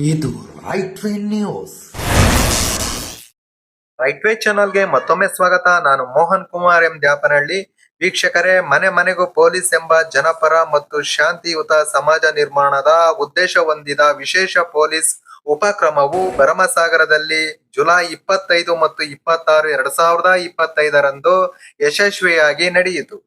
ಇದು right way news. Right way ಚಾನಲ್ಗೆ ಮತ್ತೊಮ್ಮೆ ಸ್ವಾಗತ. ನಾನು ಮೋಹನ್ ಕುಮಾರ್ ಎಂ ದ್ಯಾಪನಹಳ್ಳಿ. ವೀಕ್ಷಕರೇ, ಮನೆ ಮನೆಗೂ ಪೊಲೀಸ್ ಎಂಬ ಜನಪರ ಮತ್ತು ಶಾಂತಿಯುತ ಸಮಾಜ ನಿರ್ಮಾಣದ ಉದ್ದೇಶ ಹೊಂದಿದ ವಿಶೇಷ ಪೊಲೀಸ್ ಉಪಕ್ರಮವು ಭರಮಸಾಗರದಲ್ಲಿ ಜುಲೈ 25 ಮತ್ತು 26, 2025ರಂದು ಯಶಸ್ವಿಯಾಗಿ ನಡೆಯಿತು.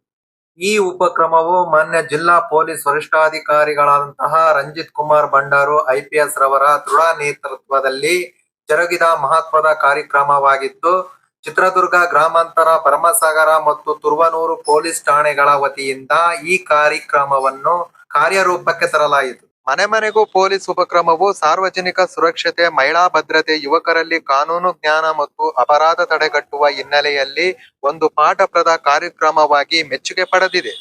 ಈ ಉಪಕ್ರಮವು ಮಾನ್ಯ ಜಿಲ್ಲಾ ಪೊಲೀಸ್ ವರಿಷ್ಠಾಧಿಕಾರಿಗಳಾದಂತಹ ರಂಜಿತ್ ಕುಮಾರ್ ಭಂಡಾರು IPS ರವರ ದೃಢ ನೇತೃತ್ವದಲ್ಲಿ ಜರುಗಿದ ಮಹತ್ವದ ಕಾರ್ಯಕ್ರಮವಾಗಿದ್ದು, ಚಿತ್ರದುರ್ಗ ಗ್ರಾಮಾಂತರ, ಭರಮಸಾಗರ ಮತ್ತು ತುರುವನೂರು ಪೊಲೀಸ್ ಠಾಣೆಗಳ ವತಿಯಿಂದ ಈ ಕಾರ್ಯಕ್ರಮವನ್ನು ಕಾರ್ಯರೂಪಕ್ಕೆ ತರಲಾಯಿತು. ಮನೆ ಮನೆಗೂ ಪೊಲೀಸ್ ಉಪಕ್ರಮವು ಸಾರ್ವಜನಿಕ ಸುರಕ್ಷತೆ, ಮಹಿಳಾ ಭದ್ರತೆ, ಯುವಕರಲ್ಲಿ ಕಾನೂನು ಜ್ಞಾನ ಮತ್ತು ಅಪರಾಧ ತಡೆಗಟ್ಟುವ ಹಿನ್ನೆಲೆಯಲ್ಲಿ ಒಂದು ಪಾಠಪ್ರದ ಕಾರ್ಯಕ್ರಮವಾಗಿ ಮೆಚ್ಚುಗೆ ಪಡೆದಿದೆ.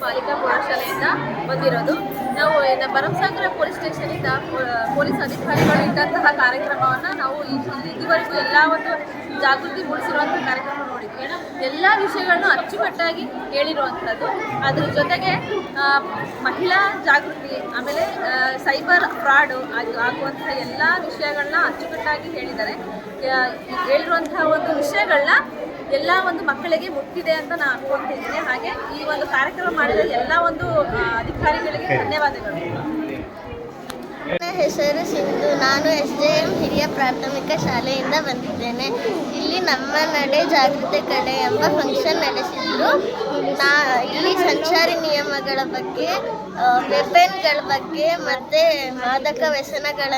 ಬಾಲಿಕಾ ಪ್ರೌಢಶಾಲೆಯಿಂದ ಬಂದಿರೋದು. ನಾವು ಭರಮಸಾಗರ ಪೊಲೀಸ್ ಸ್ಟೇಷನ್ ಇಂದ ಪೊಲೀಸ್ ಅಧಿಕಾರಿಗಳು ಇಟ್ಟಂತಹ ಕಾರ್ಯಕ್ರಮವನ್ನು ನಾವು ಇದುವರೆಗೂ ಎಲ್ಲ ಒಂದು ಜಾಗೃತಿ ಮೂಡಿಸಿರುವಂತಹ ಕಾರ್ಯಕ್ರಮ ನೋಡಿದ್ವಿ. ಎಲ್ಲ ವಿಷಯಗಳನ್ನು ಅಚ್ಚುಕಟ್ಟಾಗಿ ಹೇಳಿರುವಂಥದ್ದು. ಅದ್ರ ಜೊತೆಗೆ ಮಹಿಳಾ ಜಾಗೃತಿ, ಆಮೇಲೆ ಸೈಬರ್ ಫ್ರಾಡ್ ಆಗುವಂತಹ ಎಲ್ಲ ವಿಷಯಗಳನ್ನ ಅಚ್ಚುಕಟ್ಟಾಗಿ ಹೇಳಿರುವಂತಹ ಒಂದು ವಿಷಯಗಳನ್ನ ಎಲ್ಲ ಒಂದು ಮಕ್ಕಳಿಗೆ ಮುಟ್ಟಿದೆ ಅಂತ ನಾನು ಅನ್ಕೊಂತಿದ್ದೀನಿ. ಹಾಗೆ ಈ ಒಂದು ಕಾರ್ಯಕ್ರಮ ಮಾಡಿದ ಎಲ್ಲ ಒಂದು ಅಧಿಕಾರಿಗಳಿಗೆ ಧನ್ಯವಾದಗಳು. ನನ್ನ ಹೆಸರು ಸಿಂಧು. ನಾನು SJM ಹಿರಿಯ ಪ್ರಾಥಮಿಕ ಶಾಲೆಯಿಂದ ಬಂದಿದ್ದೇನೆ. ಇಲ್ಲಿ ನಮ್ಮ ನಡೆ ಜಾಗೃತಿ ಕಡೆ ಎಂಬ ಫಂಕ್ಷನ್ ನಡೆಸಿದ್ರು. ಇಲ್ಲಿ ಸಂಚಾರಿ ನಿಯಮಗಳ ಬಗ್ಗೆ, ವೆಪನ್ಗಳ ಬಗ್ಗೆ, ಮತ್ತು ಮಾದಕ ವ್ಯಸನಗಳ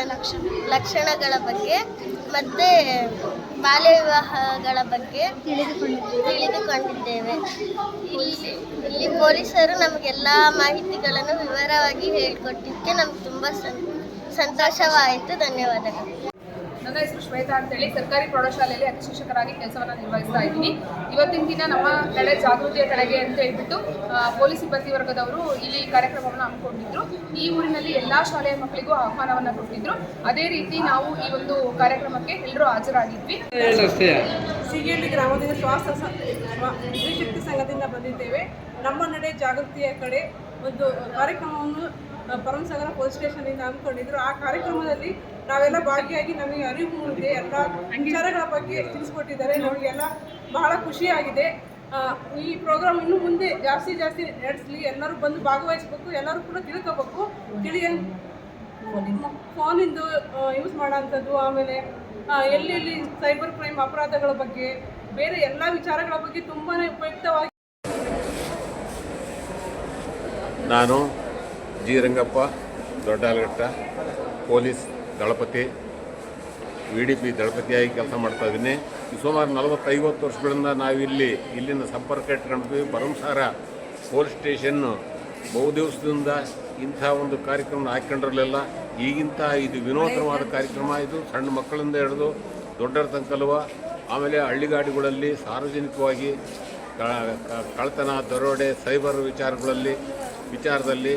ಲಕ್ಷಣಗಳ ಬಗ್ಗೆ ಮತ್ತು ಬಾಲ್ಯ ವಿವಾಹಗಳ ಬಗ್ಗೆ ತಿಳಿದುಕೊಂಡಿದ್ದೇವೆ. ಇಲ್ಲಿ ಪೊಲೀಸರು ನಮಗೆಲ್ಲ ಮಾಹಿತಿಗಳನ್ನು ವಿವರವಾಗಿ ಹೇಳಿಕೊಟ್ಟಿದ್ದಕ್ಕೆ ನಮ್ಗೆ ತುಂಬ ಸಂತೋಷವಾಯಿತು. ಧನ್ಯವಾದಗಳು. ನನ್ನ ಹೆಸರು ಶ್ವೇತಾ ಅಂತೇಳಿ ಸರ್ಕಾರಿ ಪ್ರೌಢಶಾಲೆಯಲ್ಲಿ ಅಧಿಶಿಕ್ಷಕರಾಗಿ ಕೆಲಸವನ್ನು ನಿರ್ವಹಿಸ್ತಾ ಇದ್ದೀನಿ. ಇವತ್ತಿನ ದಿನ ನಮ್ಮ ಕಡೆ ಜಾಗೃತಿಯ ಕಡೆಗೆ ಅಂತ ಹೇಳ್ಬಿಟ್ಟು ಪೊಲೀಸ್ ಸಿಬ್ಬಂದಿ ವರ್ಗದವರು ಇಲ್ಲಿ ಕಾರ್ಯಕ್ರಮವನ್ನು ಹಮ್ಮಿಕೊಂಡಿದ್ರು. ಈ ಊರಿನಲ್ಲಿ ಎಲ್ಲ ಶಾಲೆಯ ಮಕ್ಕಳಿಗೂ ಆಹ್ವಾನವನ್ನು ಕೊಟ್ಟಿದ್ರು. ಅದೇ ರೀತಿ ನಾವು ಈ ಒಂದು ಕಾರ್ಯಕ್ರಮಕ್ಕೆ ಎಲ್ಲರೂ ಹಾಜರಾಗಿದ್ವಿ. ಸಿಗೇಳಿ ಗ್ರಾಮದಿಂದ ಸ್ತ್ರೀಶಕ್ತಿ ಸಂಘದಿಂದ ಬಂದಿದ್ದೇವೆ. ನಮ್ಮ ನಡೆ ಜಾಗೃತಿಯ ಕಡೆ ಒಂದು ಕಾರ್ಯಕ್ರಮವನ್ನು ಭರಮಸಾಗರ ಪೊಲೀಸ್ ಸ್ಟೇಷನಿಂದ ಹಮ್ಮಿಕೊಂಡಿದ್ರು. ಆ ಕಾರ್ಯಕ್ರಮದಲ್ಲಿ ನಾವೆಲ್ಲ ಭಾಗಿಯಾಗಿ ನಮಗೆ ಅರಿವು ಮೂಡಿದೆ. ಎಲ್ಲ ವಿಚಾರಗಳ ಬಗ್ಗೆ ತಿಳಿಸ್ಕೊಟ್ಟಿದ್ದಾರೆ. ನಮಗೆಲ್ಲ ಬಹಳ ಖುಷಿಯಾಗಿದೆ. ಈ ಪ್ರೋಗ್ರಾಮ್ ಇನ್ನು ಮುಂದೆ ಜಾಸ್ತಿ ನಡೆಸಲಿ. ಎಲ್ಲರೂ ಬಂದು ಭಾಗವಹಿಸಬೇಕು. ಎಲ್ಲರೂ ಕೂಡ ತಿಳ್ಕೋಬೇಕು. ಫೋನಿಂದು ಯೂಸ್ ಮಾಡೋಂಥದ್ದು, ಆಮೇಲೆ ಎಲ್ಲೆಲ್ಲಿ ಸೈಬರ್ ಕ್ರೈಮ್ ಅಪರಾಧಗಳ ಬಗ್ಗೆ, ಬೇರೆ ಎಲ್ಲ ವಿಚಾರಗಳ ಬಗ್ಗೆ ತುಂಬಾ ಉಪಯುಕ್ತವಾಗಿ. ನಾನು ಜಿ ರಂಗಪ್ಪ, ದೊಡ್ಡಾಲಘಟ್ಟ, ಪೊಲೀಸ್ ದಳಪತಿ, VDP ದಳಪತಿಯಾಗಿ ಕೆಲಸ ಮಾಡ್ತಾಯಿದ್ದೀನಿ. ಸುಮಾರು 40-50 ವರ್ಷಗಳಿಂದ ಇಲ್ಲಿನ ಸಂಪರ್ಕ ಇಟ್ಕೊಂಡಿದ್ವಿ. ಭರಮಸಾಗರ ಪೊಲೀಸ್ ಸ್ಟೇಷನ್ನು ಬಹುದಿವಸದಿಂದ ಇಂಥ ಒಂದು ಕಾರ್ಯಕ್ರಮ ಹಾಕ್ಕೊಂಡಿರಲಿಲ್ಲ. ಈಗಿಂತ ಇದು ವಿನೂತನವಾದ ಕಾರ್ಯಕ್ರಮ. ಇದು ಸಣ್ಣ ಮಕ್ಕಳಿಂದ ಹಿಡಿದು ದೊಡ್ಡರ ತನಕಲ್ವ. ಆಮೇಲೆ ಹಳ್ಳಿಗಾಡಿಗಳಲ್ಲಿ ಸಾರ್ವಜನಿಕವಾಗಿ ಕಳ್ಳತನ, ದರೋಡೆ, ಸೈಬರ್ ವಿಚಾರದಲ್ಲಿ